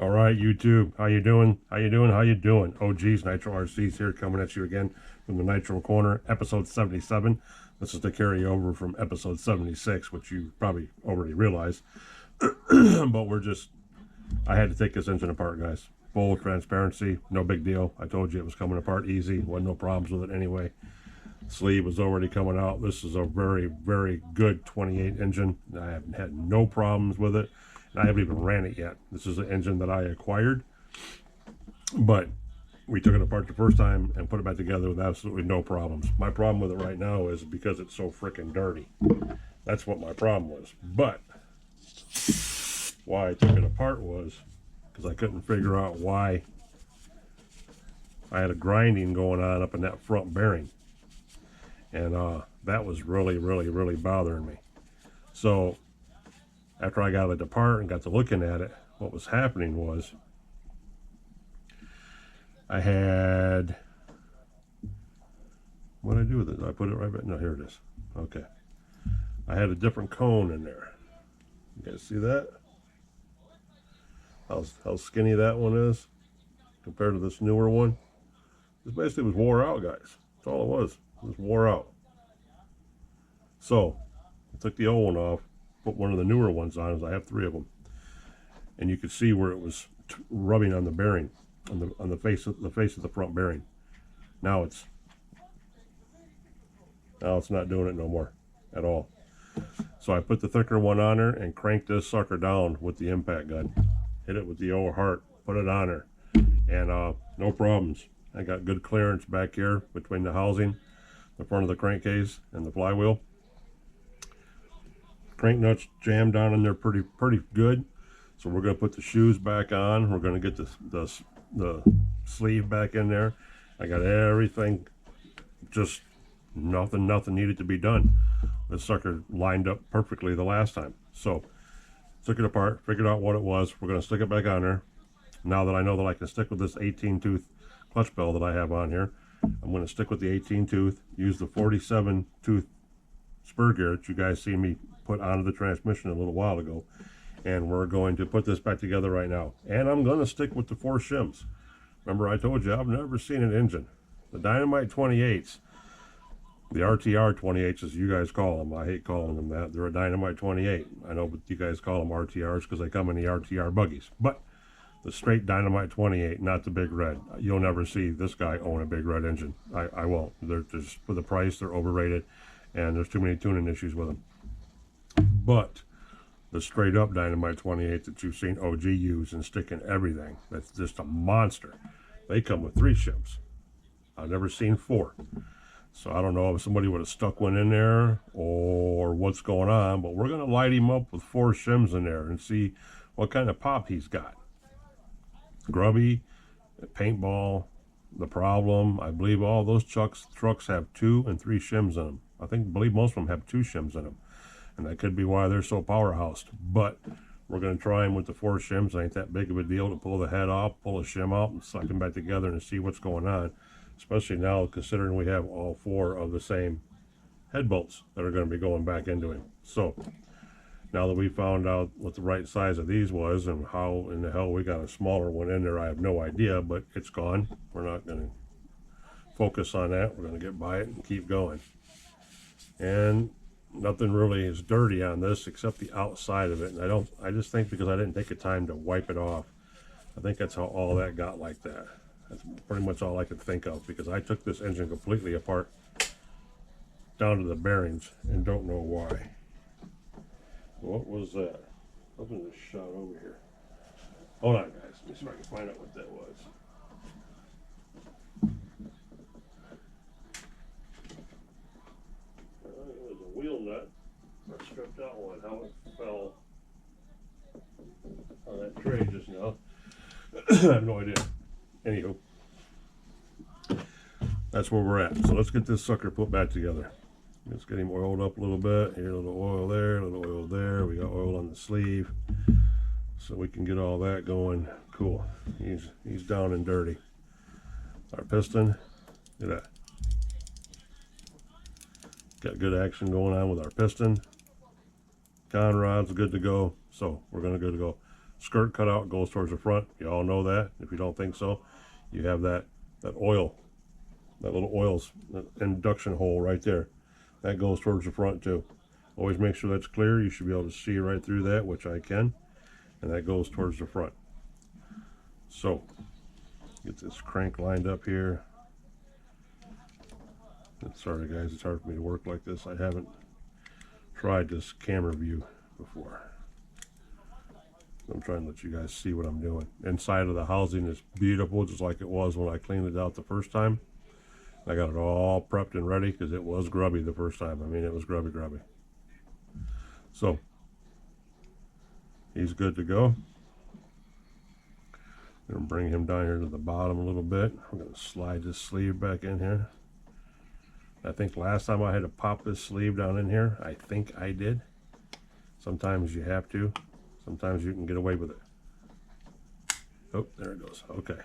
All right, YouTube, how you doing? How you doing? How you doing? Oh, geez, Nitro RC's here coming at you again from the Nitro Corner, episode 77. This is the carryover from episode 76, which you probably already realized. But I had to take this engine apart, guys. Full transparency, no big deal. I told you it was coming apart easy. Wasn't no problems with it anyway. Sleeve was already coming out. This is a very, very good 28 engine. I haven't had no problems with it. And I haven't even ran it yet. This is an engine that I acquired, but we took it apart the first time and put it back together with absolutely no problems. My problem with it right now is because it's so freaking dirty. That's what my problem was. But why I took it apart was because I couldn't figure out why I had a grinding going on up in that front bearing. And that was really, really, really bothering me. So after I got it apart and got to looking at it, what was happening was I had, what did I do with it? Did I put it right back? No, here it is. Okay. I had a different cone in there. You guys see that? How skinny that one is compared to this newer one. This basically was wore out, guys. That's all it was. It was wore out. So I took the old one off, put one of the newer ones on, as I have 3 of them, and you could see where it was rubbing on the bearing, on the face of the front bearing. Now it's not doing it no more at all. So I put the thicker one on her and cranked this sucker down with the impact gun. Hit it with the old heart, put it on her, and no problems. I got good clearance back here between the housing, the front of the crankcase, and the flywheel. Crank nuts jammed down in there pretty good. So we're going to put the shoes back on. We're going to get the sleeve back in there. I got everything, just nothing needed to be done. This sucker lined up perfectly the last time. So took it apart, figured out what it was. We're going to stick it back on there. Now that I know that I can stick with this 18 tooth clutch bell that I have on here, I'm going to stick with the 18 tooth, use the 47 tooth spur gear that you guys see me put onto the transmission a little while ago, and we're going to put this back together right now. And I'm going to stick with the 4 shims. Remember, I told you I've never seen an engine, the Dynamite 28s, the RTR 28s as you guys call them. I hate calling them that. They're a Dynamite 28. I know, but you guys call them RTRs because they come in the RTR buggies. But the straight Dynamite 28, not the big red. You'll never see this guy own a big red engine. I won't. They're just, for the price, they're overrated, and there's too many tuning issues with them. But the straight up Dynamite 28 that you've seen OG use and stick in everything, that's just a monster. They come with 3 shims. I've never seen 4. So I don't know if somebody would have stuck one in there or what's going on, but we're going to light him up with 4 shims in there and see what kind of pop he's got. Grubby, paintball, the problem. I believe all those trucks have 2 and 3 shims in them. I believe most of them have 2 shims in them. And that could be why they're so powerhoused. But we're going to try them with the 4 shims. It ain't that big of a deal to pull the head off, pull a shim out, and suck them back together and see what's going on. Especially now, considering we have all 4 of the same head bolts that are going to be going back into him. So now that we found out what the right size of these was and how in the hell we got a smaller one in there, I have no idea, but it's gone. We're not going to focus on that. We're going to get by it and keep going. And nothing really is dirty on this except the outside of it. And I just think because I didn't take the time to wipe it off, I think that's how all that got like that. That's pretty much all I could think of, because I took this engine completely apart down to the bearings and don't know why. What was that? Something just shot over here. Hold on, guys. Let me see if I can find out what that was. It was a wheel nut. I stripped out one. How it fell on that tray just now. I have no idea. Anywho, that's where we're at. So let's get this sucker put back together. Let's get him oiled up a little bit. Here, a little oil there, a little oil there. We got oil on the sleeve, so we can get all that going. Cool. He's down and dirty. Our piston, look at that. Got good action going on with our piston. Con rod's good to go, so we're gonna good to go. skirt cutout goes towards the front. You all know that. If you don't think so, you have that oil, that little oil's induction hole right there. That goes towards the front too. Always make sure that's clear. You should be able to see right through that, which I can. And that goes towards the front. So, get this crank lined up here. And sorry guys, it's hard for me to work like this. I haven't tried this camera view before. I'm trying to let you guys see what I'm doing. Inside of the housing is beautiful, just like it was when I cleaned it out the first time. I got it all prepped and ready because it was grubby the first time. I mean, it was grubby. So, he's good to go. I'm going to bring him down here to the bottom a little bit. I'm going to slide this sleeve back in here. I think last time I had to pop this sleeve down in here. I think I did. Sometimes you have to. Sometimes you can get away with it. Oh, there it goes. Okay.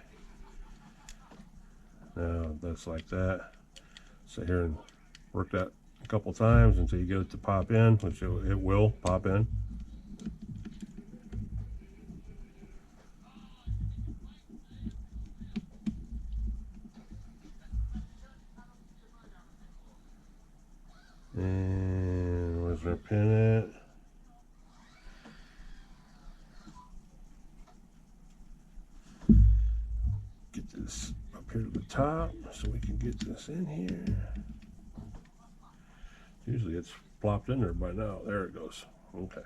Now that's like that. Sit here and work that a couple times until you get it to pop in, which it will pop in. And where's our pin at? Get this up here to the top so we can get this in here. Usually it's plopped in there by now. There it goes. Okay.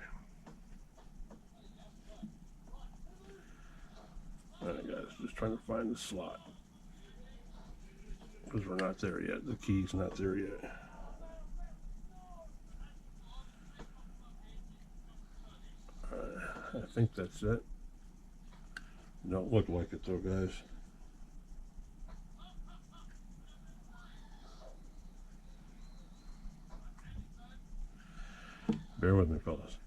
Alright guys, just trying to find the slot. Because we're not there yet. The key's not there yet. I think that's it. Don't look like it though, guys. Bear with me, fellas.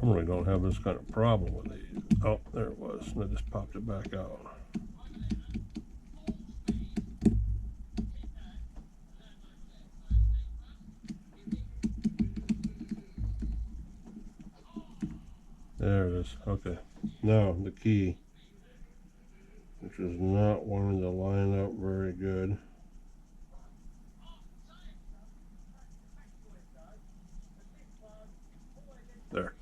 Normally don't have this kind of problem with these. Oh, there it was. And I just popped it back out. There it is. Okay. Now the key, which is not wanting to line up very good. There.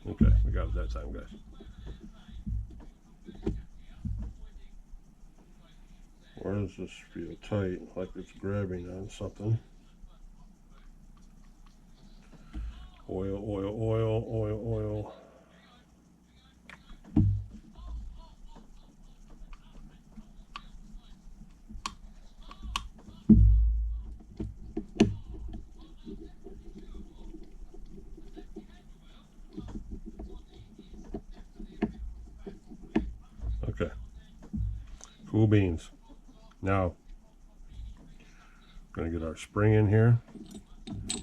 Okay, we got it that time, guys. Where does this feel tight? Like it's grabbing on something. Oil, oil, oil, oil, oil. Okay. Cool beans. Now, going to get our spring in here.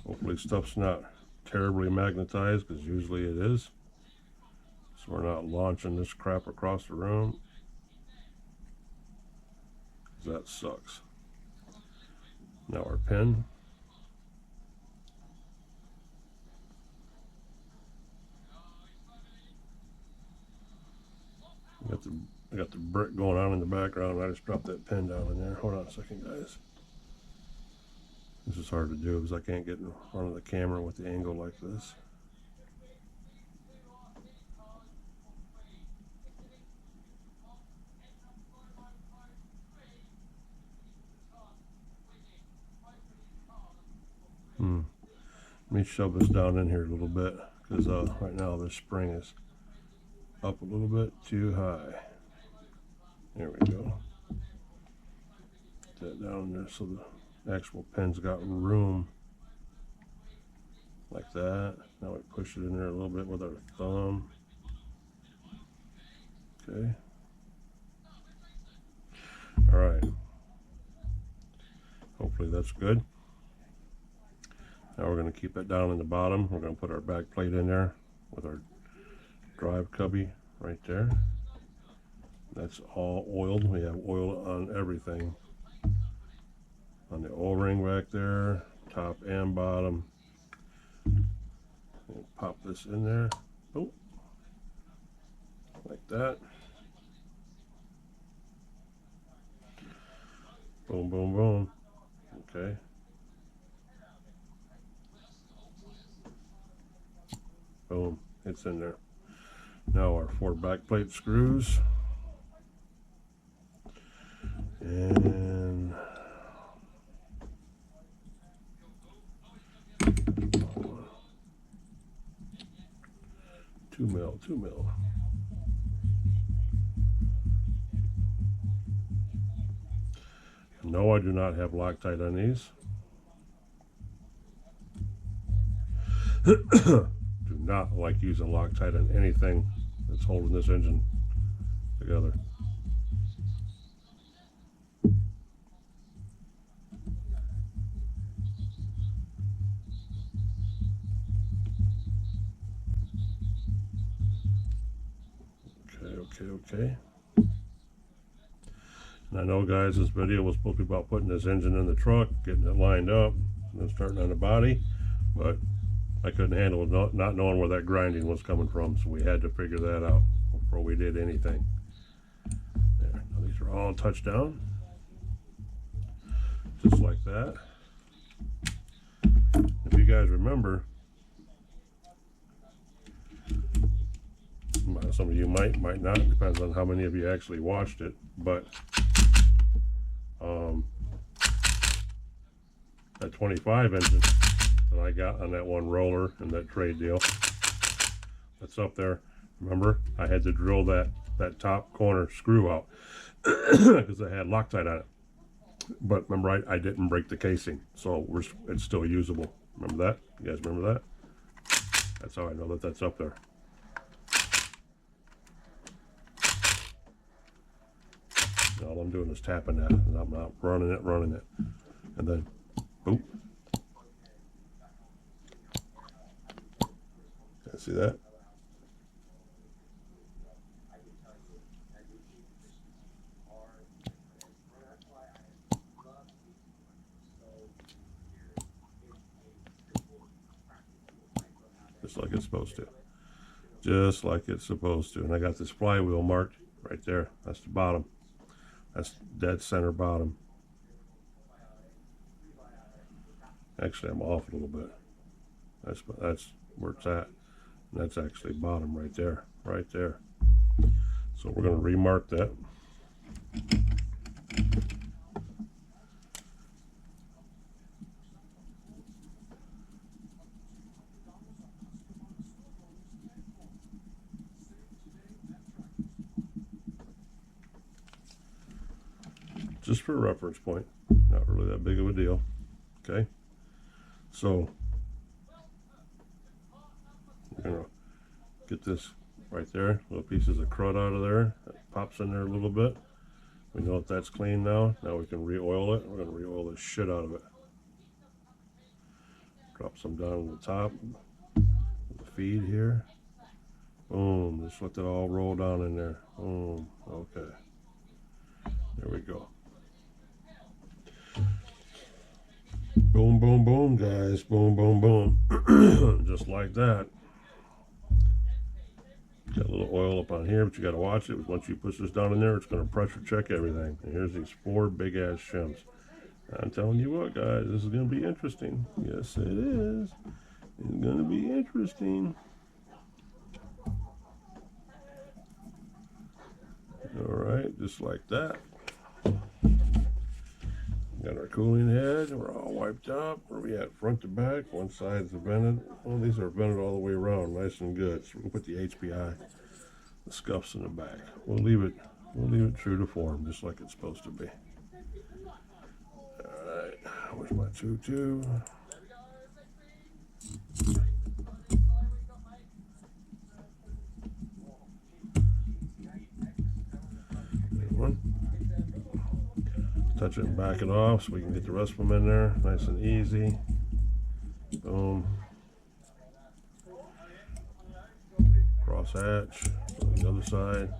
Hopefully stuff's not terribly magnetized, because usually it is. So we're not launching this crap across the room. That sucks. Now our pin. I got the brick going on in the background. I just dropped that pin down in there. Hold on a second, guys. This is hard to do because I can't get in front of the camera with the angle like this. Let me shove this down in here a little bit, because right now this spring is up a little bit too high. There we go. Put that down there so the actual pin's got room. Like that. Now we push it in there a little bit with our thumb. Okay. Alright. Hopefully that's good. Now we're going to keep it down in the bottom. We're going to put our back plate in there with our drive cubby right there. That's all oiled. We have oil on everything. On the O-ring back there, top and bottom. And pop this in there. Oh, like that. Boom, boom, boom. Okay. Boom, it's in there. Now our 4 back plate screws. And 2 mil. No, I do not have Loctite on these. Do not like using Loctite on anything that's holding this engine together. Okay. And I know, guys, this video was supposed to be about putting this engine in the truck, getting it lined up, and then starting on the body, but I couldn't handle it not knowing where that grinding was coming from, so we had to figure that out before we did anything. There. Now these are all touched down, just like that. If you guys remember, some of you might not, depends on how many of you actually watched it, but that 25 engine that I got on that one roller and that trade deal that's up there, remember I had to drill that top corner screw out because it had Loctite on it, but remember I didn't break the casing, so it's still usable. Remember that? You guys remember that? That's how I know that that's up there. All I'm doing is tapping that, and I'm not running it, and then, boop. See that? Just like it's supposed to. Just like it's supposed to. And I got this flywheel marked right there. That's the bottom. That's dead center bottom. Actually, I'm off a little bit. That's where it's at. And that's actually bottom right there. So we're going to remark that. Just for a reference point, not really that big of a deal. Okay, so we're gonna get this right there, little pieces of crud out of there. That pops in there a little bit. We know that that's clean now. Now we can re-oil it. We're gonna re-oil the shit out of it. Drop some down on the top of the feed here. Boom, just let that all roll down in there. Boom, okay. There we go. Boom, boom, boom, guys. Boom, boom, boom. Just like that. Got a little oil up on here, but you got to watch it. Once you push this down in there, it's going to pressure check everything. And here's these 4 big-ass shims. I'm telling you what, guys, this is going to be interesting. Yes, it is. It's going to be interesting. All right, just like that. Got our cooling head. We're all wiped up. Where we at? Front to back. One side's vented. Well, these are vented all the way around, nice and good. So we'll put the HPI, the scuffs in the back. We'll leave it true to form, just like it's supposed to be. All right. Where's my 2-2? Touch it and back it off so we can get the rest of them in there nice and easy. Boom. cross hatch on the other side.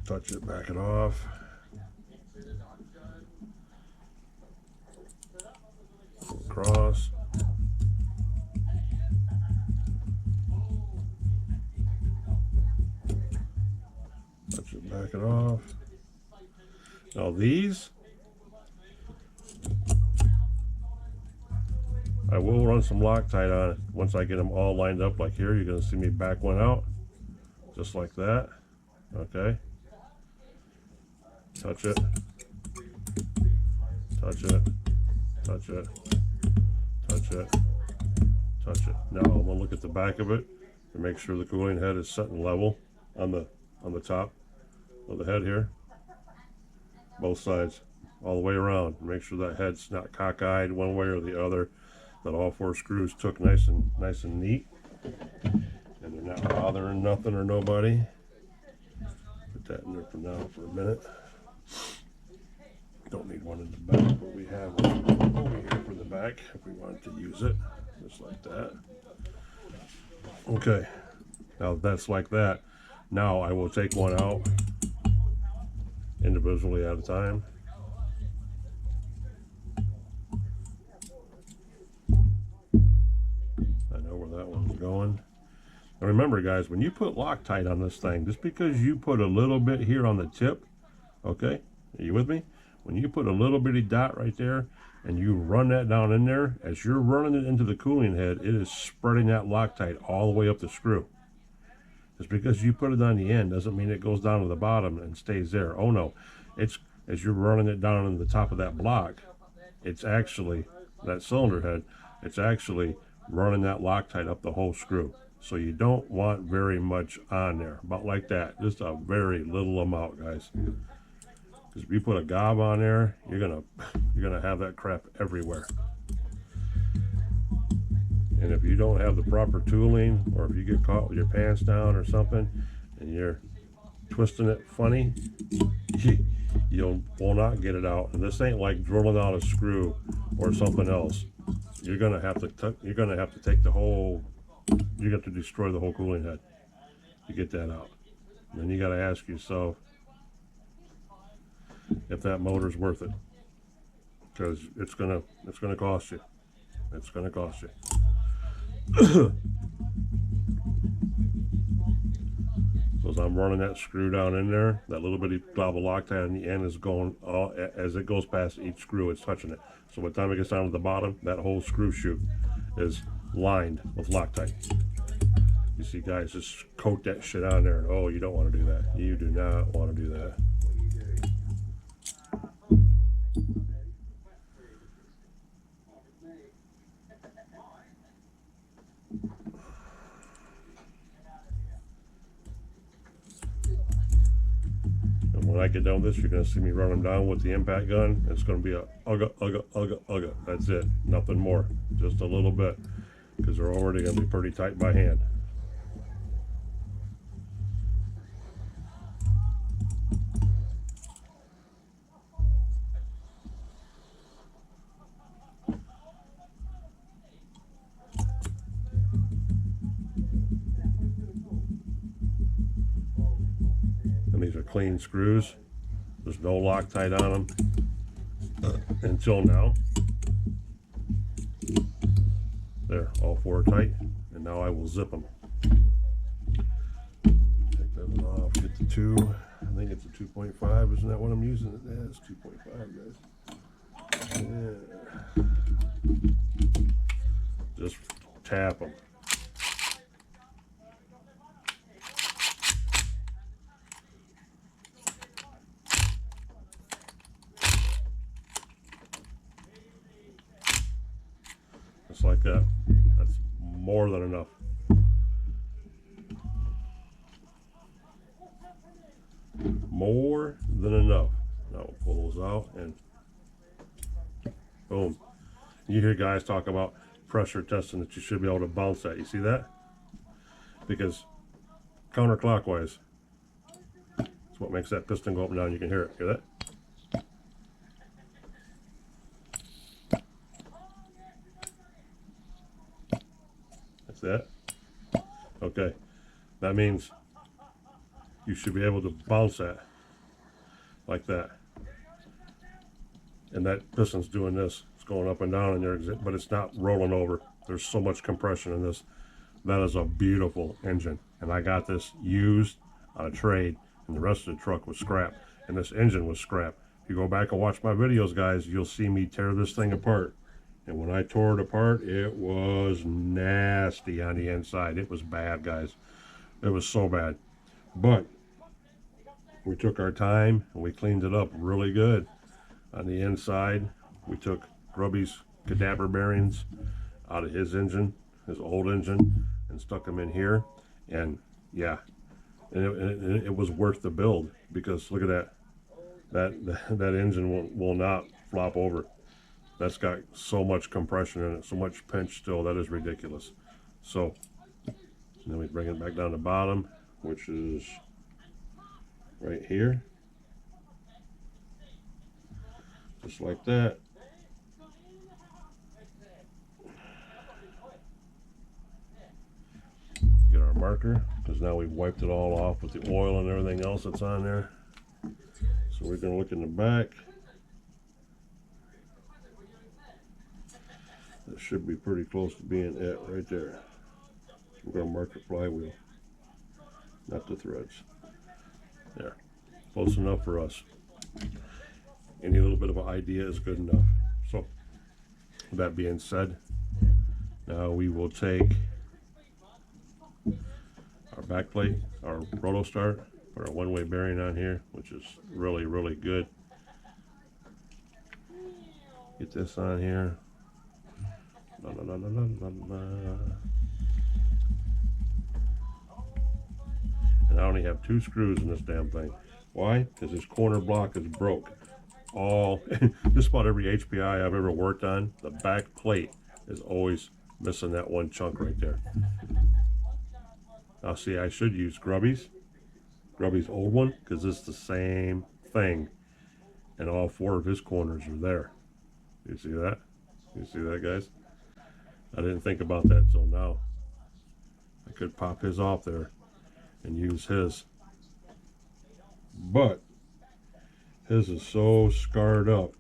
Touch it, back it off. Across. Touch it, back it off. Now these, I will run some Loctite on it once I get them all lined up. Like here, you're going to see me back one out, just like that. Okay. Touch it. Touch it. Touch it. Touch it. Touch it. Now I'm going to look at the back of it to make sure the cooling head is set and level on the top of the head here. Both sides, all the way around. Make sure that head's not cockeyed one way or the other. That all 4 screws took nice and neat, and they're not bothering nothing or nobody. Put that in there for now for a minute. Don't need one in the back, but we have one over here for the back if we wanted to use it, just like that. Okay, now that's like that. Now I will take one out individually at a time. I know where that one's going. Now remember guys, when you put Loctite on this thing, just because you put a little bit here on the tip, okay, are you with me? When you put a little bitty dot right there and you run that down in there, as you're running it into the cooling head, it is spreading that Loctite all the way up the screw. Just because you put it on the end doesn't mean it goes down to the bottom and stays there. Oh no, it's as you're running it down on the top of that block, it's actually, that cylinder head, it's actually running that Loctite up the whole screw. So you don't want very much on there, about like that, just a very little amount, guys. Because if you put a gob on there, you're gonna have that crap everywhere. And if you don't have the proper tooling, or if you get caught with your pants down or something, and you're twisting it funny, you will not get it out. And this ain't like drilling out a screw or something else. You're gonna have to take the whole. You have to destroy the whole cooling head to get that out. And then you got to ask yourself if that motor's worth it, because it's gonna cost you. It's gonna cost you. So as I'm running that screw down in there, that little bitty glob of Loctite on the end is going, as it goes past each screw, it's touching it. So by the time it gets down to the bottom, that whole screw chute is lined with Loctite. You see guys, just coat that shit on there. Oh, you don't want to do that. You do not want to do that. When I get done with this, you're going to see me run them down with the impact gun. It's going to be a ugga, ugga, ugga, ugga. That's it. Nothing more. Just a little bit. Because they're already going to be pretty tight by hand. And these are clean screws. There's no Loctite on them until now. There, all 4 are tight, and now I will zip them. Take that one off, get the 2. I think it's a 2.5, isn't that what I'm using? Yeah, it's 2.5, guys. Yeah. Just tap them. Just like that. That's more than enough. More than enough. Now we'll pull those out and boom. You hear guys talk about pressure testing that you should be able to bounce that. You see that? Because counterclockwise, that's what makes that piston go up and down. You can hear it. Hear that? See that? Okay, that means you should be able to bounce that like that. And that piston's doing this. It's going up and down in there, but it's not rolling over. There's so much compression in this. That is a beautiful engine. And I got this used on a trade, and the rest of the truck was scrap. And this engine was scrap. If you go back and watch my videos, guys, you'll see me tear this thing apart. And when I tore it apart, it was nasty on the inside. It was bad, guys. It was so bad. But we took our time and we cleaned it up really good. On the inside, we took Grubby's cadaver bearings out of his engine, his old engine, and stuck them in here. And yeah, and it was worth the build, because look at that. That engine will not flop over. That's got so much compression in it, so much pinch still. That is ridiculous. So then we bring it back down to the bottom, which is right here. Just like that. Get our marker, because now we've wiped it all off with the oil and everything else that's on there. So we're going to look in the back. That should be pretty close to being it right there. We're going to mark the flywheel, not the threads. There, close enough for us. Any little bit of an idea is good enough. So, with that being said, now we will take our back plate, our roto start, put our one-way bearing on here, which is really, really good. Get this on here. La, la, la, la, la, la. And I only have 2 screws in this damn thing. Why? Because this corner block is broke. Just about every HPI I've ever worked on, the back plate is always missing that one chunk right there. Now see, I should use Grubby's old one, because it's the same thing, and all 4 of his corners are there. You see that? You see that, guys? I didn't think about that till now. I could pop his off there and use his, but his is so scarred up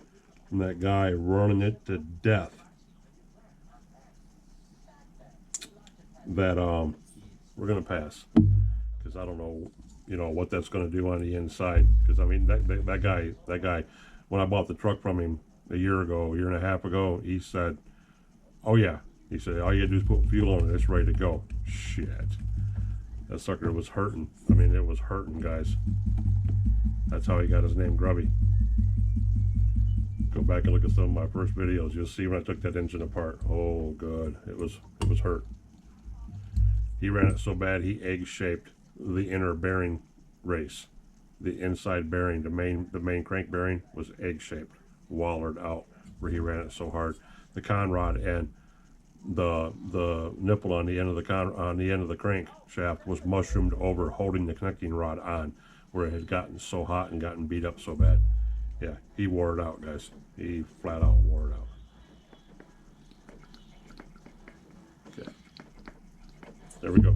from that guy running it to death that we're gonna pass, because I don't know, what that's gonna do on the inside. Because I mean, that guy, when I bought the truck from him a year and a half ago, he said, "Oh yeah," he said, "all you gotta do is put fuel on it, it's ready to go." Shit, that sucker was hurting. I mean, it was hurting, guys. That's how he got his name, Grubby. Go back and look at some of my first videos. You'll see when I took that engine apart. Oh, good. It was hurt. He ran it so bad he egg-shaped the inner bearing race. The inside bearing, the main crank bearing, was egg-shaped, wallered out where he ran it so hard. The conrod and the nipple on the end of the crank shaft was mushroomed over, holding the connecting rod on, where it had gotten so hot and gotten beat up so bad. Yeah, he wore it out, guys. He flat out wore it out. Okay. There we go.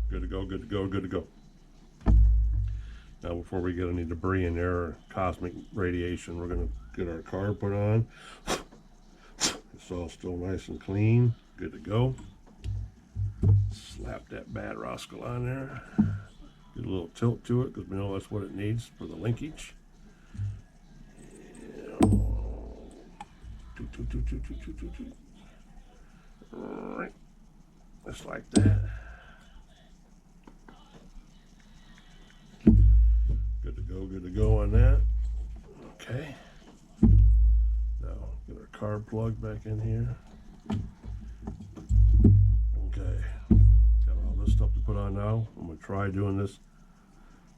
Good to go, good to go, good to go. Now, before we get any debris in there or cosmic radiation, we're going to get our carb put on. It's all still nice and clean. Good to go. Slap that bad rascal on there. Get a little tilt to it, because we know that's what it needs for the linkage. Right. Just like that. Good to go on that. Okay. Now, get our carb plug back in here. Okay. Got all this stuff to put on now. I'm going to try doing this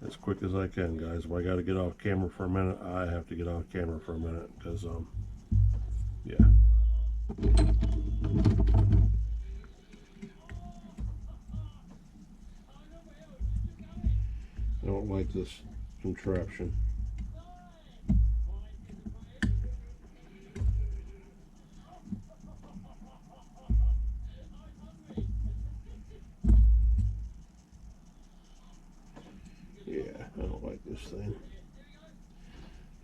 as quick as I can, guys. If I got to get off camera for a minute, I have to get off camera for a minute, because, yeah. I don't like this contraption.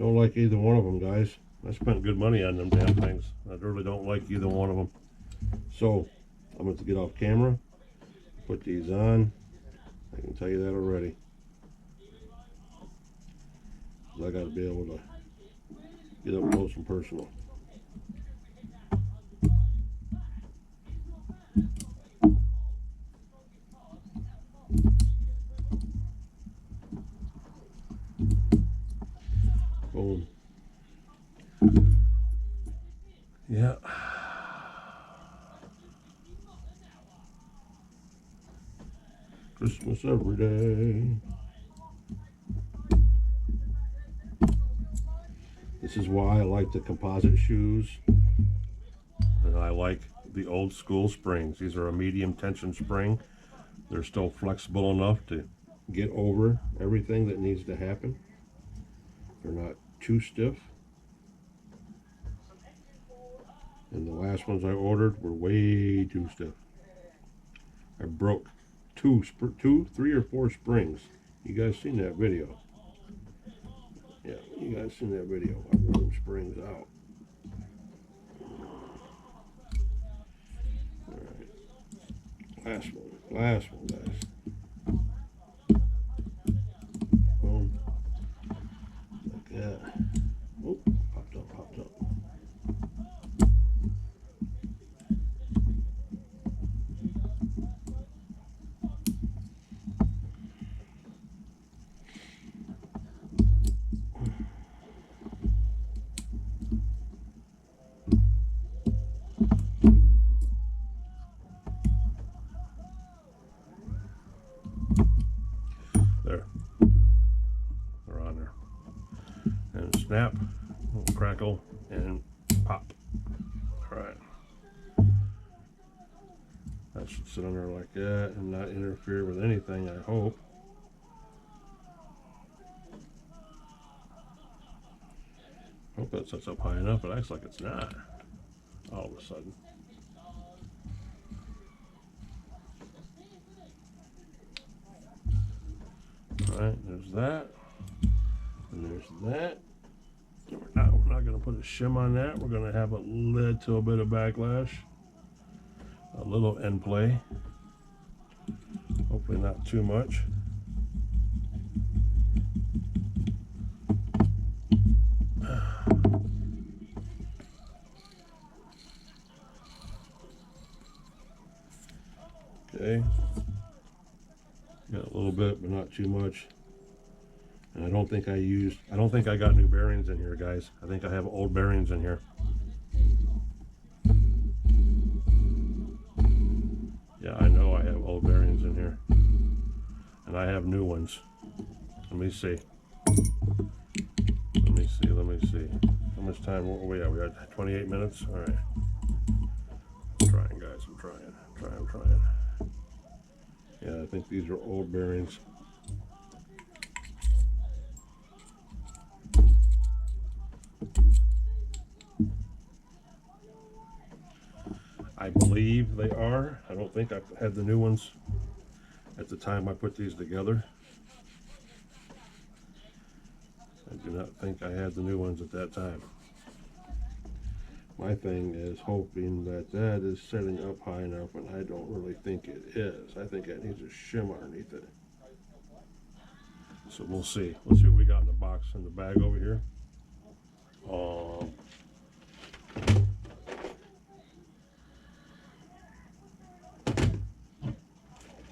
Don't like either one of them, guys. I spent good money on them damn things. I really don't like either one of them. So I'm going to get off camera, put these on. I can tell you that already. I got to be able to get up close and personal. Boom. Yeah. Christmas every day. This is why I like the composite shoes. And I like the old school springs. These are a medium tension spring. They're still flexible enough to get over everything that needs to happen. They're not too stiff. And the last ones I ordered were way too stiff. I broke two, 3 or 4 springs. You guys seen that video? Yeah, you guys seen that video. I wore them springs out. All right, last one, guys. Boom, like that. Oh, popped up. There. They're on there. And snap, crackle, and pop. All right. That should sit on there like that and not interfere with anything, I hope. Hope that sets up high enough. It acts like it's not all of a sudden. Alright, there's that. And there's that. We're not going to put a shim on that. We're going to have a little bit of backlash. A little end play. Hopefully not too much. Okay. Got a little bit, but not too much. And I don't think I got new bearings in here, guys. I think I have old bearings in here. Yeah, I know I have old bearings in here. And I have new ones. Let me see. Let me see. How much time are we at? We got 28 minutes? All right. I'm trying, guys. I'm trying. Yeah, I think these are old bearings. I believe they are. I don't think I've had the new ones at the time I put these together. I do not think I had the new ones at that time. My thing is hoping that that is setting up high enough, and I don't really think it is. I think it needs a shim underneath it. So we'll see. Let's see what we got in the box in the bag over here.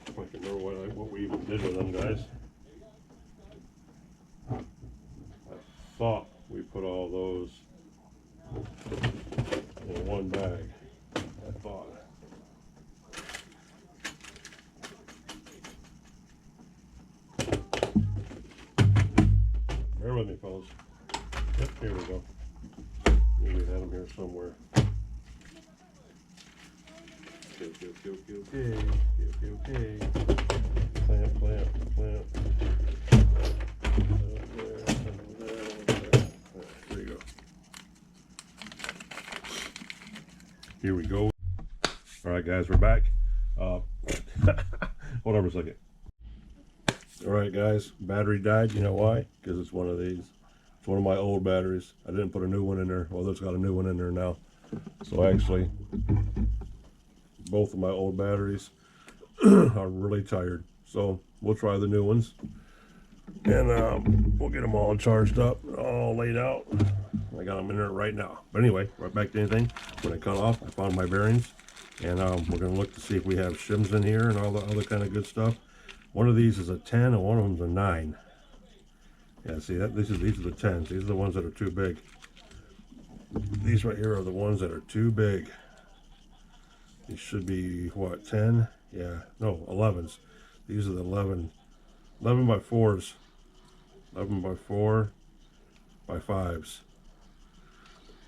If I can remember what we even did with them, guys. I thought we put all those in one bag. I thought. Bear with me, fellas. Yep, here we go. Maybe we had them here somewhere. Okay. Clamp. There you go. Here we go. All right, guys, we're back. Hold on for a second. All right, guys, battery died. You know why? Because it's one of these. It's one of my old batteries. I didn't put a new one in there. Well, it's got a new one in there now. So actually, both of my old batteries are really tired. So we'll try the new ones. And we'll get them all charged up, all laid out. I got them in there right now. But anyway, right back to anything. When I cut off, I found my bearings. And we're going to look to see if we have shims in here and all the other kind of good stuff. One of these is a 10 and one of them's a 9. Yeah, see, these are the 10s. These are the ones that are too big. These right here are the ones that are too big. These should be, what, 10? Yeah, no, 11s. These are the 11 by 4s. 11 by 4 by 5s.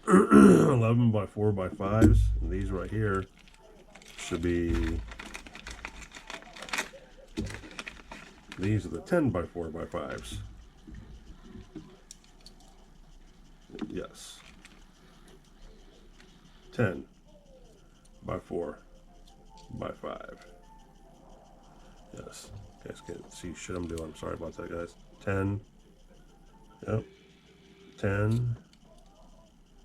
11 by 4 by 5s. And these right here should be, these are the 10 by 4 by 5s. Yes. 10 by 4 by 5. Yes. You guys can't see shit I'm doing. Sorry about that, guys. 10. Yep. 10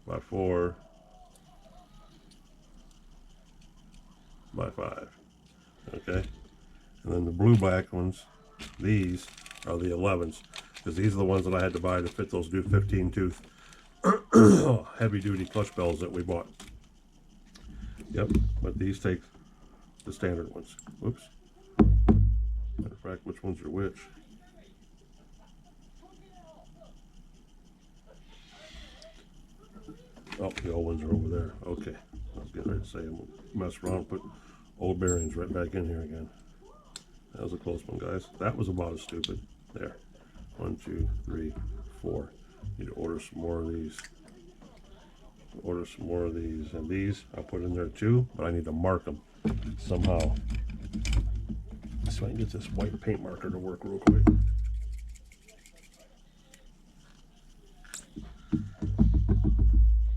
by 4 by 5. Okay. And then the blue black ones, these are the 11s. Because these are the ones that I had to buy to fit those new 15 tooth heavy duty clutch bells that we bought. Yep. But these take the standard ones. Whoops. Matter of fact, which ones are which? Oh, the old ones are over there. Okay. I was getting ready to say, I'm going to mess around and put old bearings right back in here again. That was a close one, guys. That was about as stupid. There. 1, 2, 3, 4. Need to order some more of these. Order some more of these. And these I'll put in there too, but I need to mark them somehow. So I can get this white paint marker to work real quick.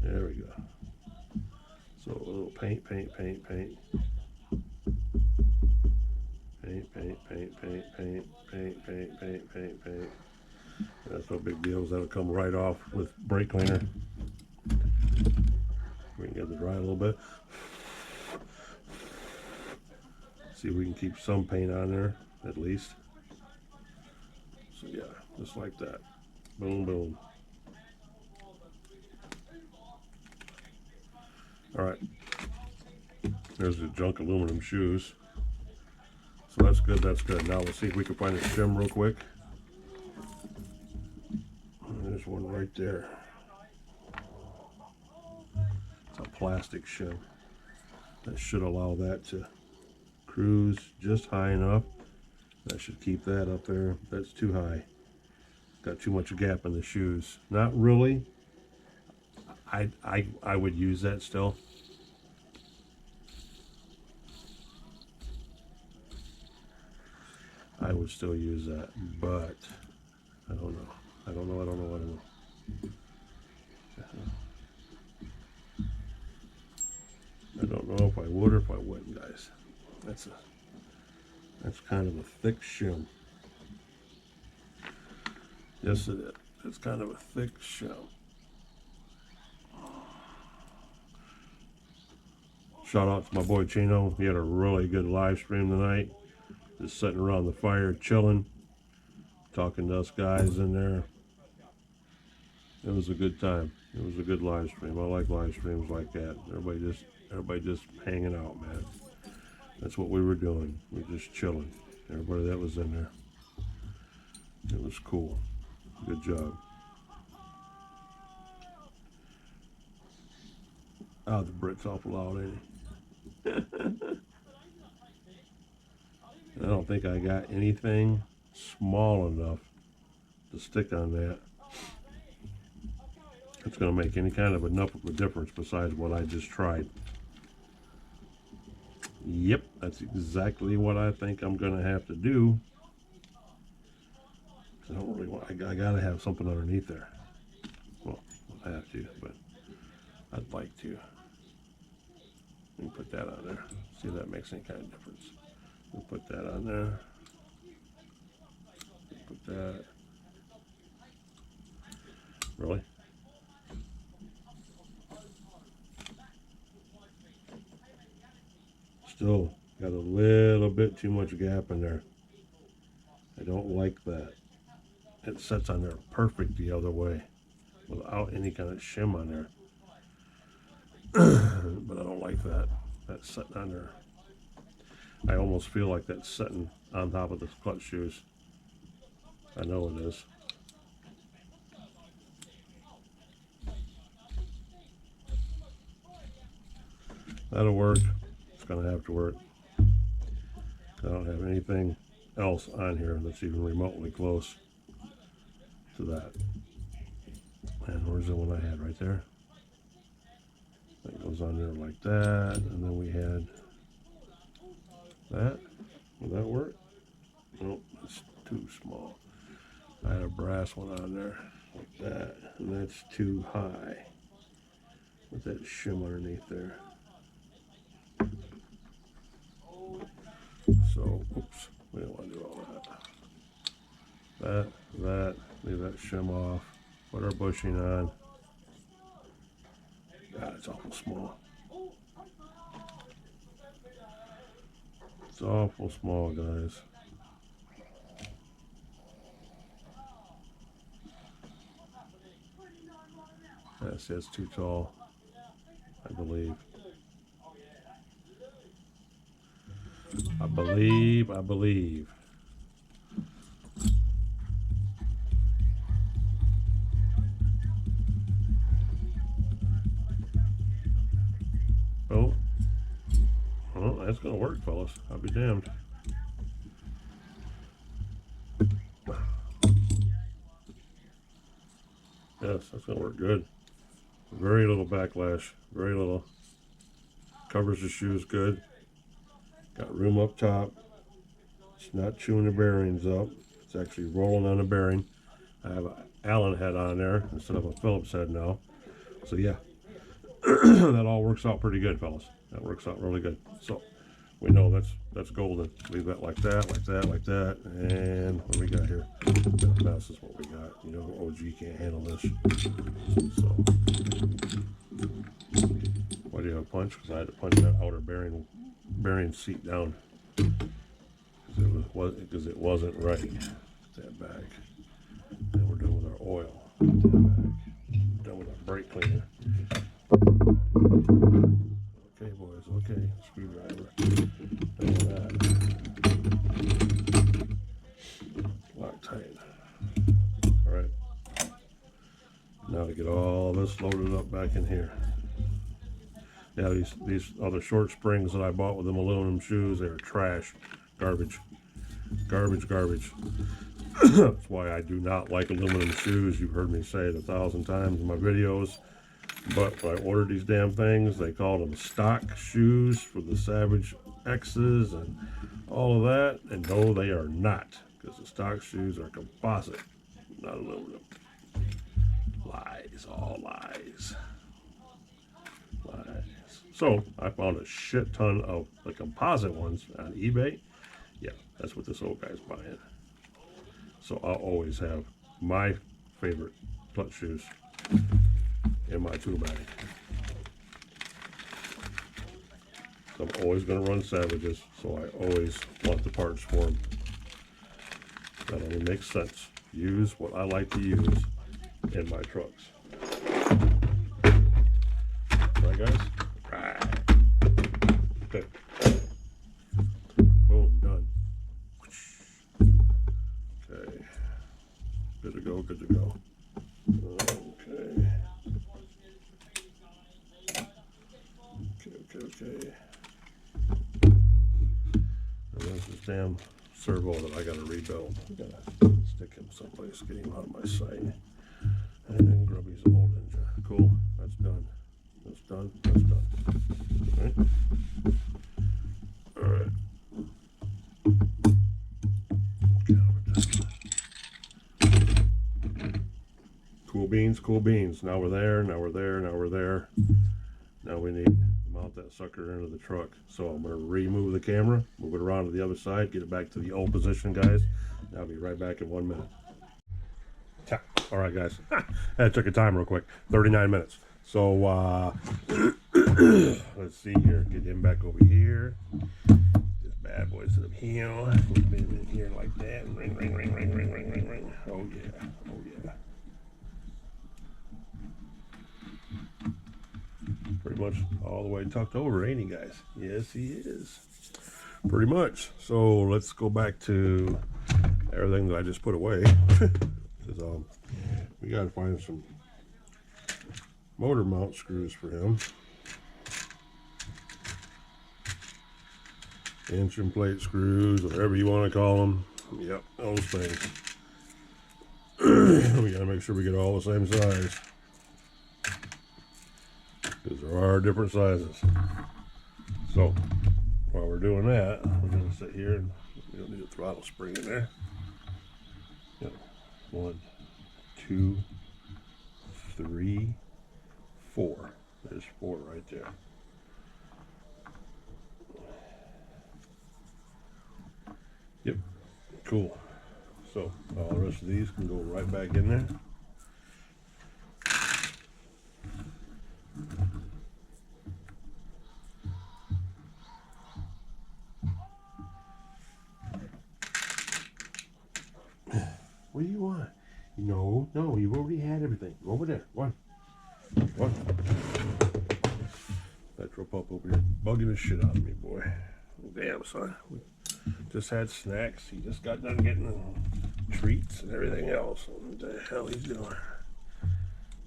There we go. So a little paint. Paint. That's no big deal. That'll come right off with brake cleaner. We can get it dry a little bit. See if we can keep some paint on there at least. So yeah, just like that. Boom, boom. All right. There's the junk aluminum shoes. So that's good, that's good. Now let's see if we can find a shim real quick. There's one right there. It's a plastic shim. That should allow that to cruise just high enough. That should keep that up there. That's too high. Got too much gap in the shoes. Not really. I would use that still. I would still use that, but I don't know. I don't know. I don't know if I would or if I wouldn't, guys. That's kind of a thick shim. Yes, it is. It's kind of a thick shim. Shout out to my boy Chino. He had a really good live stream tonight. Just sitting around the fire, chilling, talking to us guys in there. It was a good time. It was a good live stream. I like live streams like that. Everybody just hanging out, man. That's what we were doing. We were just chilling. Everybody that was in there. It was cool. Good job. Oh, the Brit's awful loud, ain't he? I don't think I got anything small enough to stick on that. It's going to make any kind of enough of a difference besides what I just tried. Yep, that's exactly what I think I'm going to have to do. I don't really want. I got to have something underneath there. Well, I have to, but I'd like to. Let me put that on there. See if that makes any kind of difference. We'll put that on there. Put that. Really? Still got a little bit too much gap in there. I don't like that. It sets on there perfect the other way without any kind of shim on there. But I don't like that. That's sitting on there. I almost feel like that's sitting on top of the clutch shoes. I know it is. That'll work. It's gonna have to work. I don't have anything else on here that's even remotely close to that. And where's the one I had right there? That goes on there like that, and then we had that. Will that work? Nope, it's too small. I had a brass one on there like that, and that's too high with that shim underneath there. So, oops, we don't want to do all that. That, leave that shim off. Put our bushing on. God, it's awful small. It's awful small, guys. That's too tall, I believe. I believe. Oh, well, that's gonna work, fellas. I'll be damned. Yes, that's gonna work good. Very little backlash, very little. Covers the shoes good. Got room up top. It's not chewing the bearings up. It's actually rolling on the bearing. I have an Allen head on there instead of a Phillips head now. So yeah, that all works out pretty good, fellas. That works out really good. So we know that's golden. Leave that like that, like that, like that. And what do we got here? That mess is what we got. You know, OG can't handle this. So why do you have a punch? Because I had to punch that outer bearing seat down because it wasn't right. Put that back. Then we're done with our oil. Put that back. We're done with our brake cleaner. Okay, boys. Okay, screwdriver. Done with that. Lock tight. All right. Now to get all this loaded up back in here. Yeah, these other short springs that I bought with them aluminum shoes, they were trash. Garbage. Garbage, garbage. That's why I do not like aluminum shoes. You've heard me say it 1,000 times in my videos. But when I ordered these damn things, they called them stock shoes for the Savage X's and all of that. And no, they are not. Because the stock shoes are composite, not aluminum. Lies, all lies. Lies. So I found a shit ton of the composite ones on eBay. Yeah, that's what this old guy's buying. So I'll always have my favorite clutch shoes in my tool bag. So I'm always going to run Savages, so I always want the parts for them. That only makes sense. Use what I like to use in my trucks. Right, guys? Right. Okay. Boom, done. Okay. Good to go, good to go. Okay. Okay. And there's this damn servo that I gotta rebuild. I gotta stick him someplace, get him out of my sight. And then Grubby's old engine. Cool, that's done. That's done, that's done. Alright. Cool beans, cool beans. Now we're there, now we're there, now we're there. Now we need to mount that sucker into the truck. So I'm going to remove the camera, move it around to the other side, get it back to the old position, guys. I'll be right back in 1 minute. Ta. All right, guys. I took a time real quick. 39 minutes. So let's see here. Get him back over here. This bad boy's up here. Put him in here like that. Ring, ring, ring, ring, ring, ring, ring, ring. Oh yeah. Oh yeah. Pretty much all the way tucked over, ain't he, guys? Yes, he is. Pretty much. So let's go back to everything that I just put away. Because we got to find some motor mount screws for him. Engine plate screws, whatever you want to call them. Yep, those things. We got to make sure we get all the same size, because there are different sizes. So while we're doing that, we're going to sit here and we don't need a throttle spring in there. Yep. 1, 2, 3, 4. There's 4 right there. Yep. Cool. So all the rest of these can go right back in there. What do you want? No, you've already had everything. Go over there. One. Nitro pup over here bugging the shit out of me, boy. Damn, son. We just had snacks. He just got done getting treats and everything else. What the hell he's doing?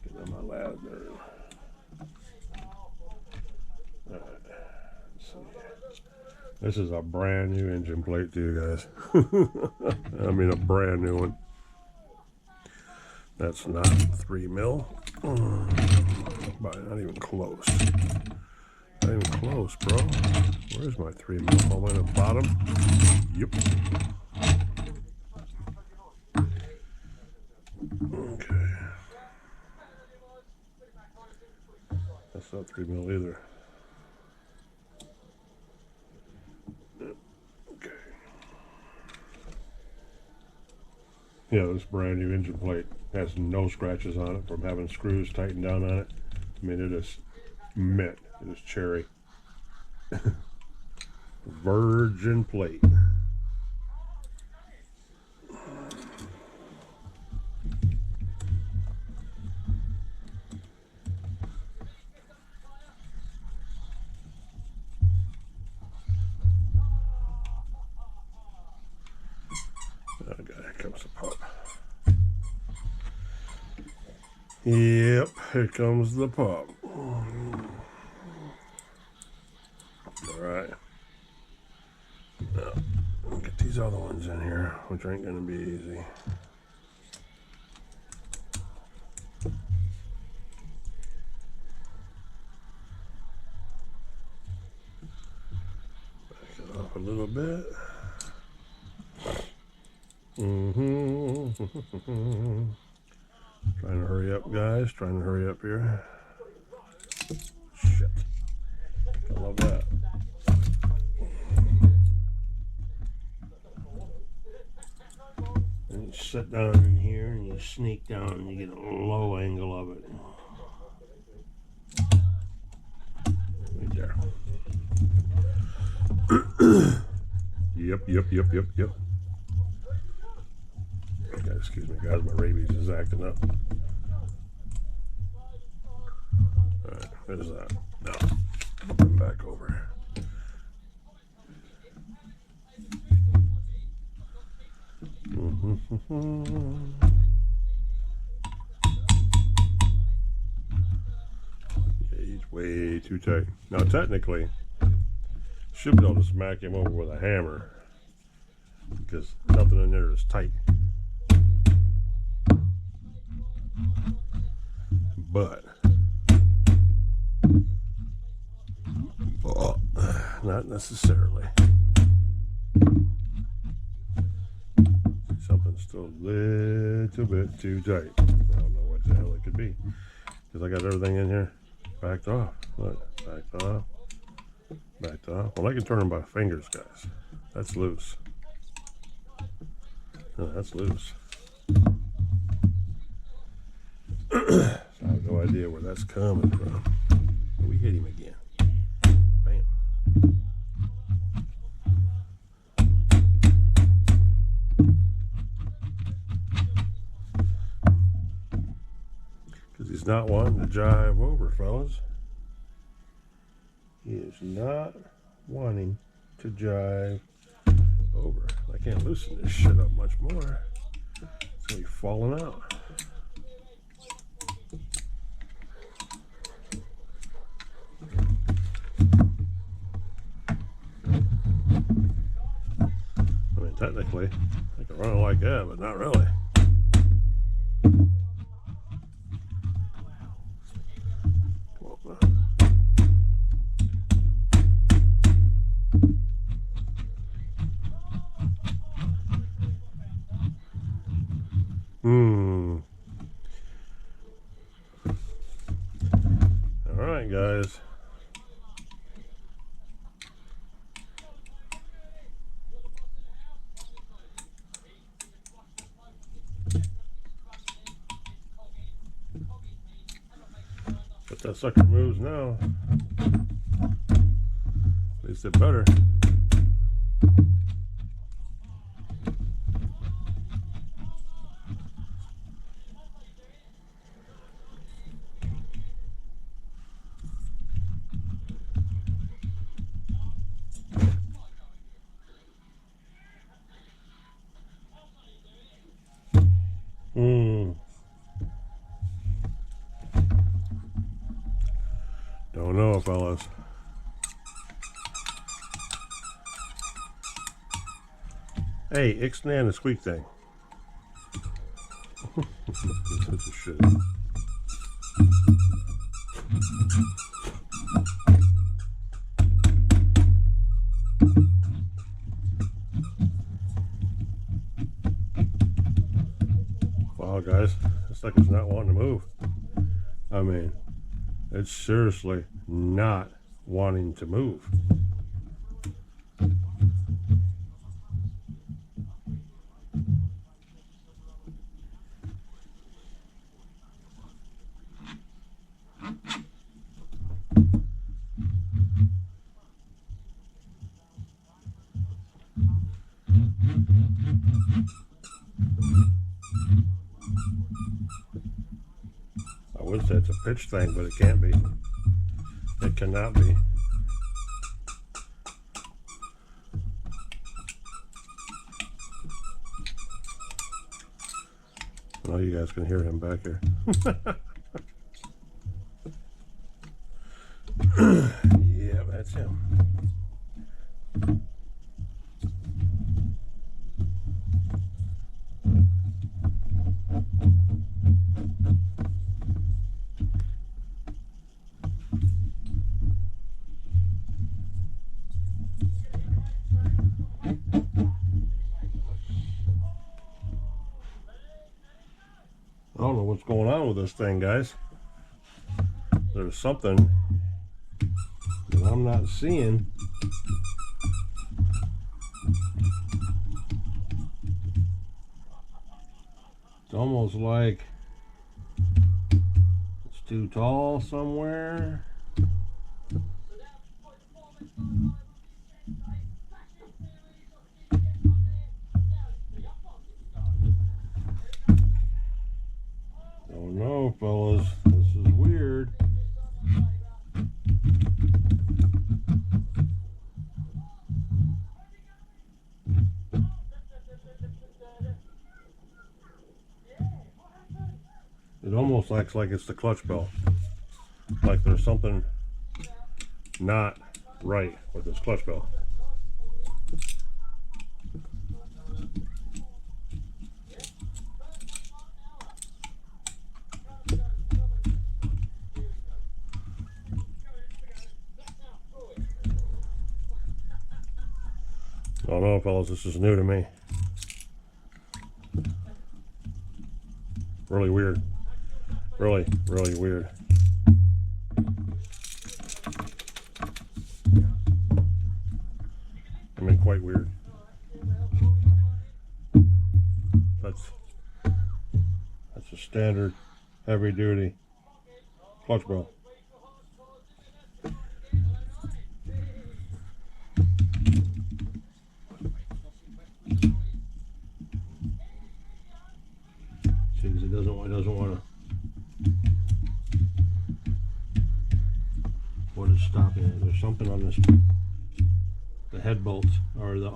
Getting on my last nerve. Alright. So, this is a brand new engine plate too, guys. I mean a brand new one. That's not 3 mil. But not even close. Not even close, bro. Where's my 3 mil? All the way at the bottom? Yep. Okay. That's not 3 mil either. Okay. Yeah, this brand new engine plate has no scratches on it from having screws tightened down on it. I mean, it is mint. It is cherry. Virgin plate. Okay, here comes the pup. Yep, here comes the pup. Alright. Now, get these other ones in here, which ain't going to be easy. Back it off a little bit. Trying to hurry up, guys. Trying to hurry up here. Shit. I love that. And you sit down in here and you sneak down and you get a low angle of it. Right there. Yep. Okay, excuse me, guys. My rabies is acting up. Alright, there's that. Now, come back over. Yeah, he's way too tight. Now, technically, should be able to smack him over with a hammer because nothing in there is tight. But not necessarily. Something's still a little bit too tight. I don't know what the hell it could be, because I got everything in here backed off. Look, backed off. Well, I can turn them by fingers, guys. That's loose. No, that's loose. So I have no idea where that's coming from. But we hit him again. Bam. Because he's not wanting to jive over, fellas. He is not wanting to jive over. I can't loosen this shit up much more. It's going to be falling out. I mean, technically, I can run it like that, but not really. All right, guys. But that sucker moves now. At least it better. Don't know, fellas. Hey, ixnay and the squeak thing. Such a shit. Wow, guys, this sucker's not wanting to move. I mean, it's seriously not wanting to move. I would say it's a pitch thing, but it can't be. It cannot be. Oh, you guys can hear him back here. Yeah, that's him. I don't know what's going on with this thing, guys. There's something that I'm not seeing. It's almost like it's too tall somewhere. Don't know, fellas. This is weird. It almost acts like it's the clutch belt. Like there's something not right with this clutch belt. I don't know, fellas, this is new to me. Really weird. Really, really weird. I mean, quite weird. That's a standard heavy duty clutch bell. See, because it doesn't want to. What is stopping it? There's something on this. The head bolts or the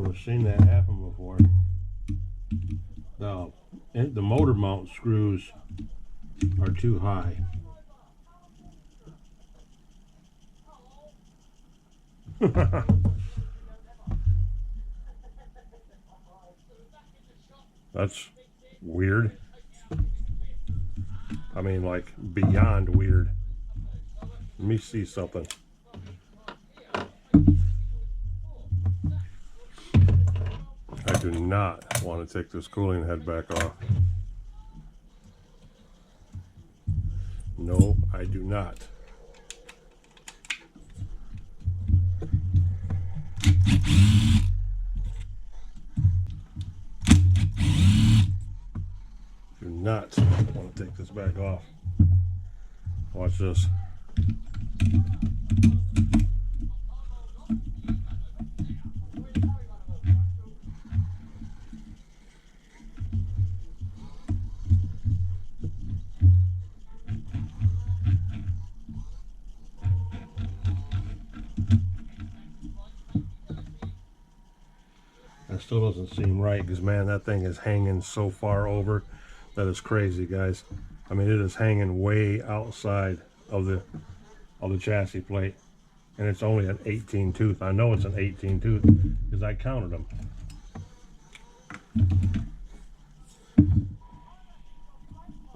I've seen that happen before. The motor mount screws are too high. That's weird. I mean, like, beyond weird. Let me see something. I do not want to take this cooling head back off. No, I do not. Do not want to take this back off. Watch this. That still doesn't seem right because, man, that thing is hanging so far over that is crazy, guys. I mean, it is hanging way outside of the chassis plate, and it's only an 18 tooth. I know it's an 18 tooth because I counted them.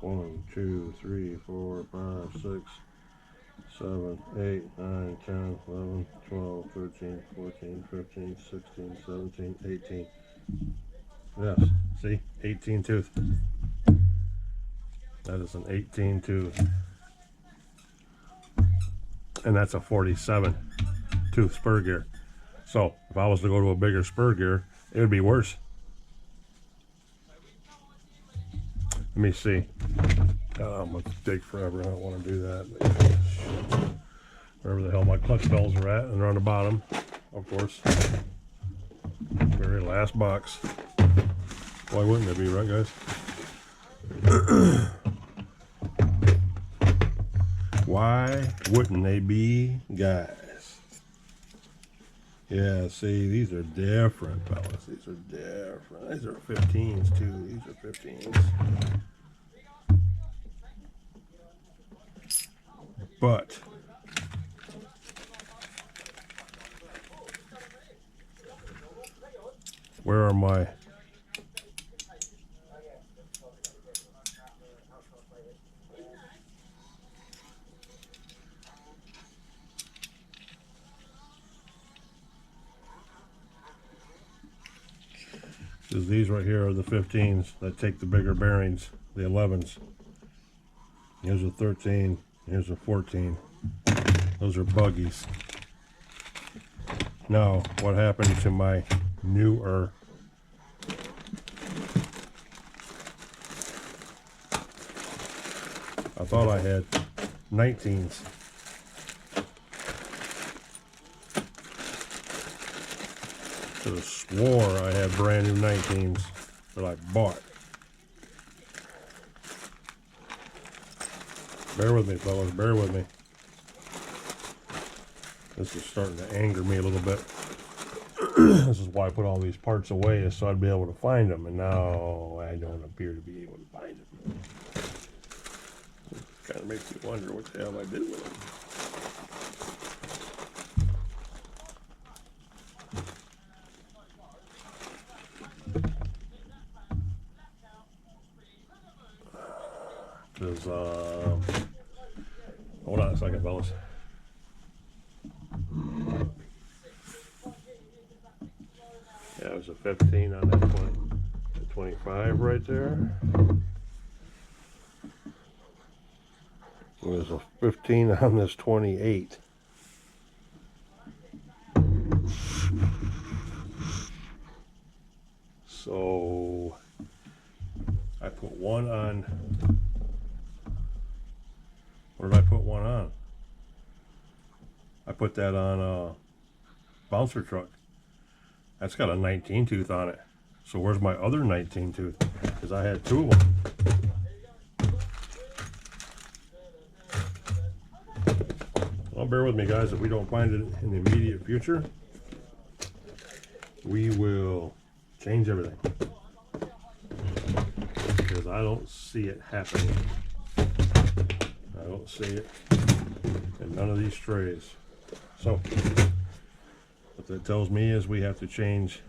One, two, three, 4, 5, 6, 7, 8, 9, 10, 11, 12, 13, 14, 15, 16, 17, 18. Yes, see? 18 tooth. That is an 18 tooth. And that's a 47 tooth spur gear. So if I was to go to a bigger spur gear, it would be worse. Let me see. I'm going to dig forever. I don't want to do that. Wherever the hell my clutch bells are at, and they're on the bottom, of course. Very last box. Why wouldn't it be, right, guys? Why wouldn't they be, guys? Yeah, see, these are different, fellas. These are different. These are 15s, too. These are 15s. But where are my... Because these right here are the 15s that take the bigger bearings, the 11s. Here's a 13, here's a 14. Those are buggies. Now, what happened to my newer I thought I had 19s. Could have swore I had brand new 19s that I bought. Bear with me, fellas, bear with me. This is starting to anger me a little bit. This is why I put all these parts away, is so I'd be able to find them, and now I don't appear to be able to find them. It kind of makes me wonder what the hell I did with them. Because, hold on a second, fellas. Yeah, it was a 15 on that 25 right there. It was a 15 on this 28. So I put one on. Where did I put one on? I put that on a bouncer truck. That's got a 19 tooth on it. So where's my other 19 tooth? Because I had two of them. Well, bear with me, guys. If we don't find it in the immediate future, we will change everything. Because I don't see it happening. I don't see it in none of these trays. So what that tells me is we have to change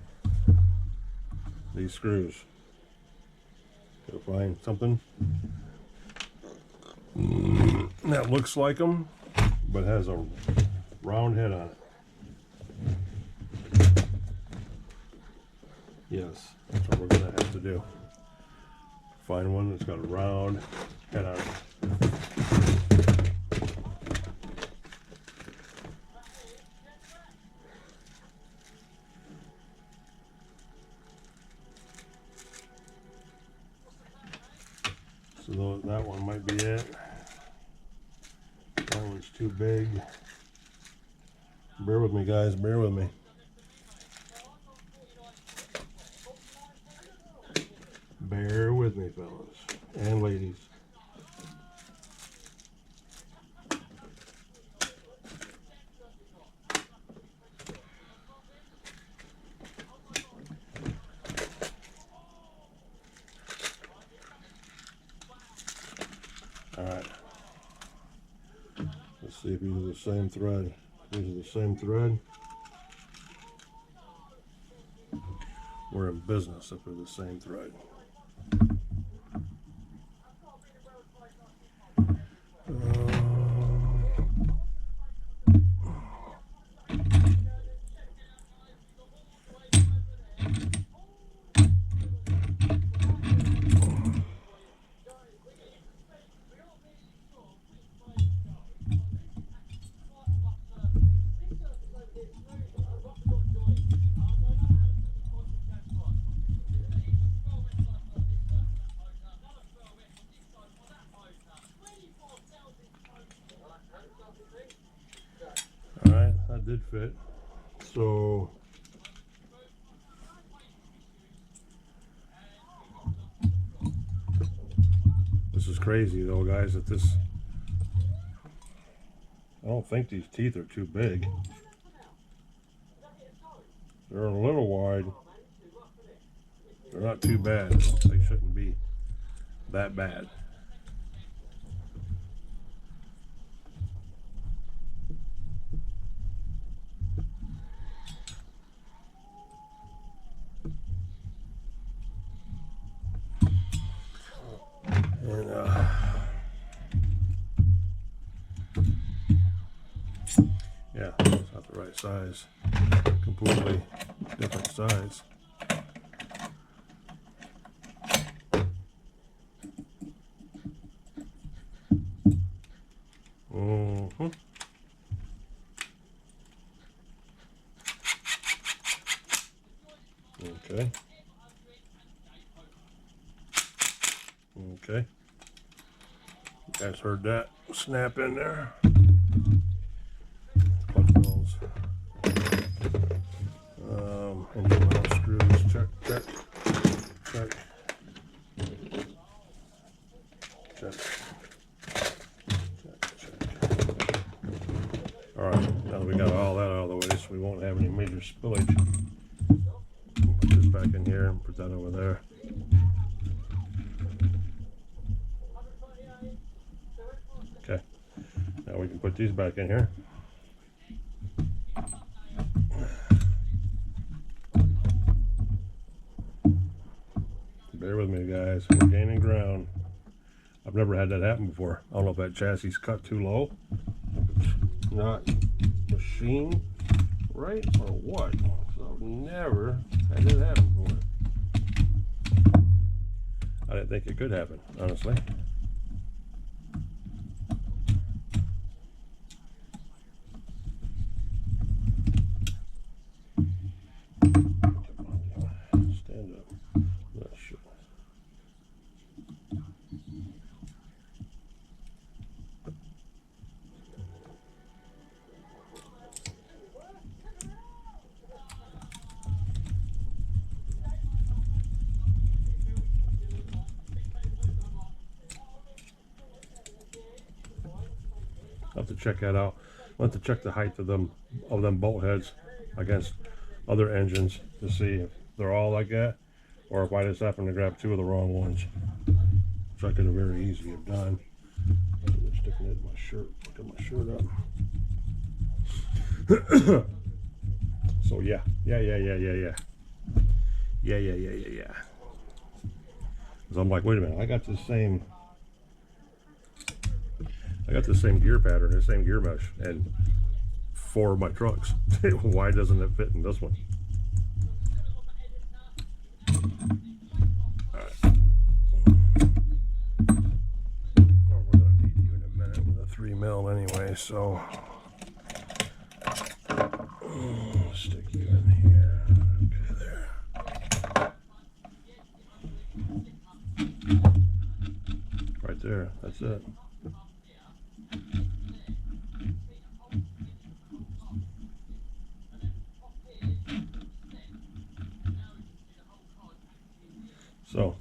these screws. Go find something that looks like them but has a round head on it. Yes, that's what we're gonna have to do. Find one that's got a round head on it. So that one might be it. That one's too big. Bear with me, guys, bear with me. Bear with me, fellas and ladies. All right. Let's see if these are the same thread. These are the same thread. We're in business if they're the same thread. Alright, that did fit. So this is crazy though, guys, that this, I don't think these teeth are too big. They're a little wide. They're not too bad. They shouldn't be that bad. And yeah, it's not the right size. Completely different size. Okay. Okay. You guys heard that snap in there. Clutch balls. Engine mount screws. Check, check, check. Check. Check, check. Alright, now that we got all that out of the way so we won't have any major spillage. Put this back in here and put that over there. Okay, now we can put these back in here. Bear with me, guys, we're gaining ground. I've never had that happen before. I don't know if that chassis is cut too low, it's not machined right, or what. So I've never had it happen before. I didn't think it could happen, honestly. Stand up. check that out. I want to check the height of them bolt heads against other engines to see if they're all like that, or if I just happen to grab 2 of the wrong ones, which I could have very easily have done. So they're sticking it in my shirt. Look at my shirt up. So yeah. So I'm like, wait a minute, I got the same gear pattern, the same gear mesh, and 4 of my trucks. Why doesn't it fit in this one? Alright. Well, we're gonna need you in a minute with a 3 mil anyway, so stick you in here. Okay, there. Right there, that's it. So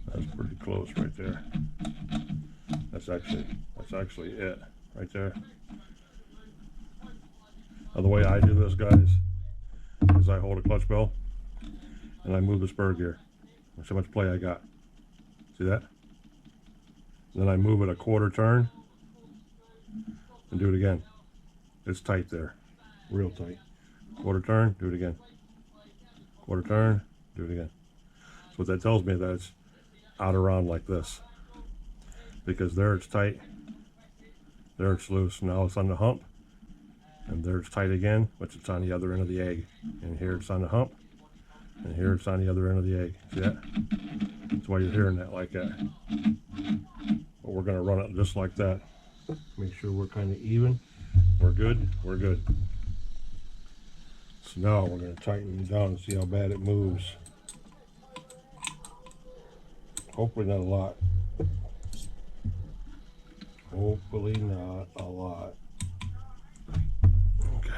that's pretty close right there. That's actually it right there. Now, the way I do this, guys, is I hold a clutch bell and I move the spur gear. That's how much play I got. See that? Then I move it a 1/4 turn and do it again. It's tight there, real tight. 1/4 turn, do it again. 1/4 turn, do it again. So what that tells me, that it's out around like this, because there it's tight, there it's loose. Now it's on the hump, and there it's tight again, which it's on the other end of the egg. And here it's on the hump, and here it's on the other end of the egg. See that? That's why you're hearing that like that. But we're gonna run it just like that. Make sure we're kind of even. We're good. We're good. So now we're gonna tighten it down and see how bad it moves. Hopefully not a lot. Hopefully not a lot. Okay.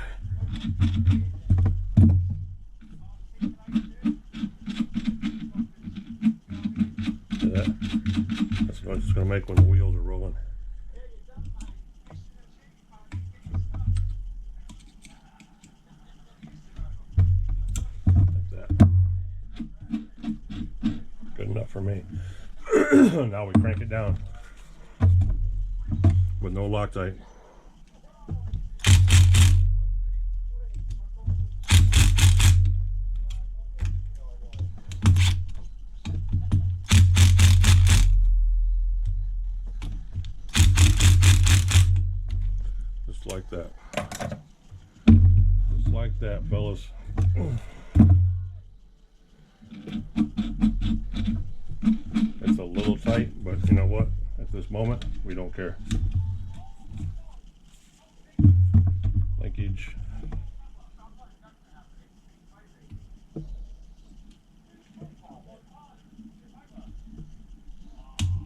See that? That's what it's going to make when the wheels are rolling. Like that. Good enough for me. Now we crank it down with no Loctite. Just like that. Just like that, fellas. It's a little tight, but you know what? At this moment, we don't care. Linkage.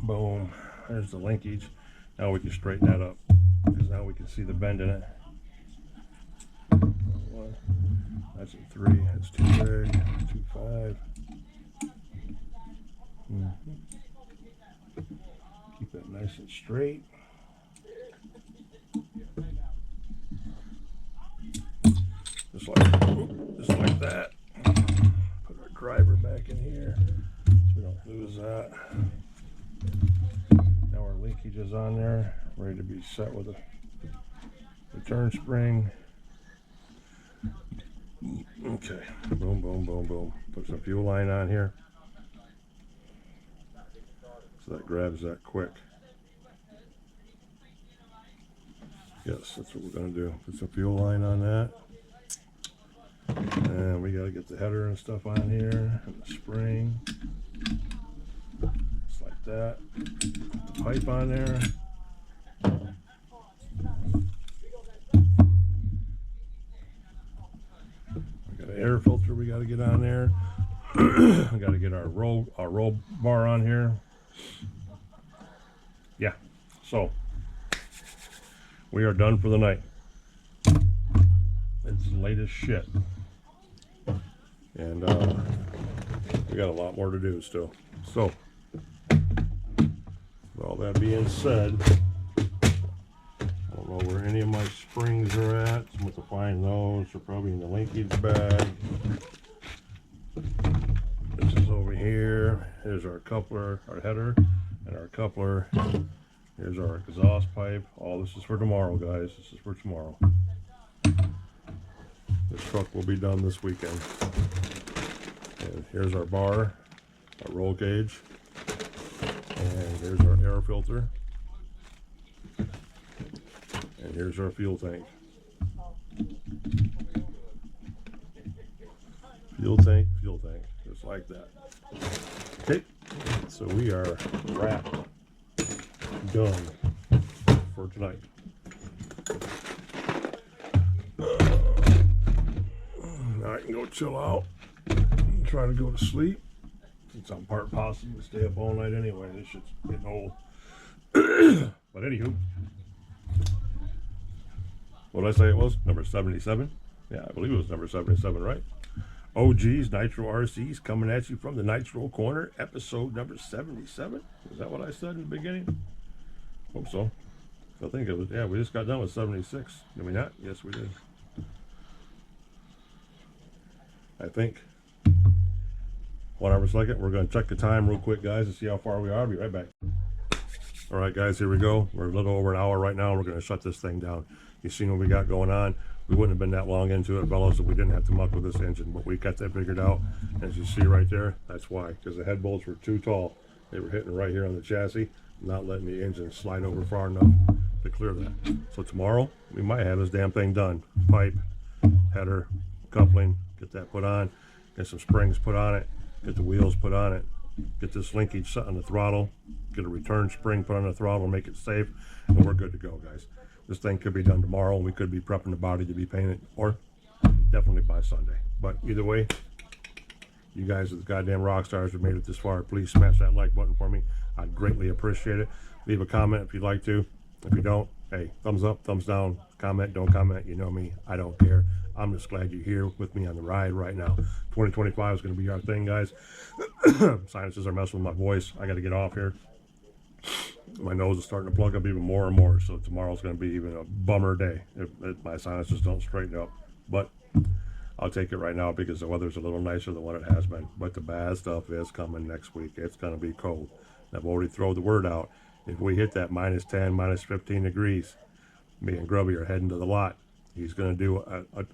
Boom. There's the linkage. Now we can straighten that up, because now we can see the bend in it. That's a 3. That's too big. That's too 5. Keep that nice and straight. Just like that. Put our driver back in here so we don't lose that. Now our linkage is on there, ready to be set with a turn spring. Okay, boom, boom, boom, boom. Put some fuel line on here so that grabs that quick. Yes, that's what we're going to do. Put some fuel line on that. And we got to get the header and stuff on here, and the spring. Just like that. Put the pipe on there. We got to air filter we got to get on there. We got to get our roll bar on here. Yeah, so we are done for the night. It's late as shit, and we got a lot more to do still. So, with all that being said, I don't know where any of my springs are at. So I'm going to find those. They're probably in the linkage bag. This is over here. Here's our coupler, our header, and our coupler. Here's our exhaust pipe. All this is for tomorrow, guys. This is for tomorrow. This truck will be done this weekend. And here's our bar, our roll gauge, and here's our air filter. And here's our fuel tank. Fuel tank, just like that. Okay, so we are wrapped, done for tonight. Now I can go chill out and try to go to sleep. Since I'm part possum to stay up all night anyway. This shit's getting old. But anywho, what did I say it was? Number 77? Yeah, I believe it was number 77, right? OG's Nitro RC's coming at you from the Nitro Corner, episode number 77. Is that what I said in the beginning? Hope so. I think it was, yeah, we just got done with 76. Did we not? Yes, we did. I think. Hold on for a second. We're going to check the time real quick, guys, to see how far we are. I'll be right back. All right, guys, here we go. We're a little over an hour right now. We're going to shut this thing down. You see what we got going on. We wouldn't have been that long into it, fellas, if we didn't have to muck with this engine, but we got that figured out. As you see right there, that's why, because the head bolts were too tall. They were hitting right here on the chassis, not letting the engine slide over far enough to clear that. So tomorrow, we might have this damn thing done. Pipe, header, coupling, get that put on, get some springs put on it, get the wheels put on it, get this linkage set on the throttle, get a return spring put on the throttle, make it safe, and we're good to go, guys. This thing could be done tomorrow, and we could be prepping the body to be painted, or definitely by Sunday. But either way, you guys are the goddamn rock stars who made it this far. Please smash that like button for me. I'd greatly appreciate it. Leave a comment if you'd like to. If you don't, hey, thumbs up, thumbs down, comment, don't comment. You know me, I don't care. I'm just glad you're here with me on the ride right now. 2025 is going to be our thing, guys. Sinuses are messing with my voice. I got to get off here. My nose is starting to plug up even more and more, so tomorrow's going to be even a bummer day if my sinuses don't straighten up. But I'll take it right now because the weather's a little nicer than what it has been. But the bad stuff is coming next week. It's going to be cold. I've already thrown the word out. If we hit that minus 10, minus 15 degrees, me and Grubby are heading to the lot. He's going to do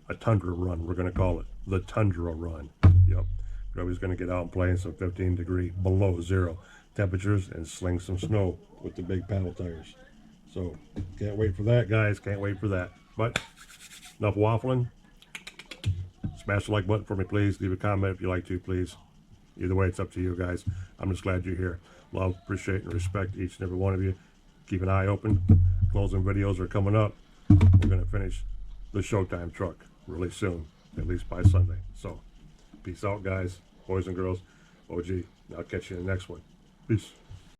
a tundra run. We're going to call it the tundra run. Yep. Grubby's going to get out and play in some 15-degree below zero temperatures and sling some snow with the big paddle tires. So can't wait for that, guys. Can't wait for that. But enough waffling. Smash the like button for me, please. Leave a comment if you like to, please. Either way, it's up to you, guys. I'm just glad you're here. Love, appreciate, and respect each and every one of you. Keep an eye open. Closing videos are coming up. We're going to finish the ShowTime truck really soon, at least by Sunday. So peace out, guys, boys and girls. OG, I'll catch you in the next one. Peace.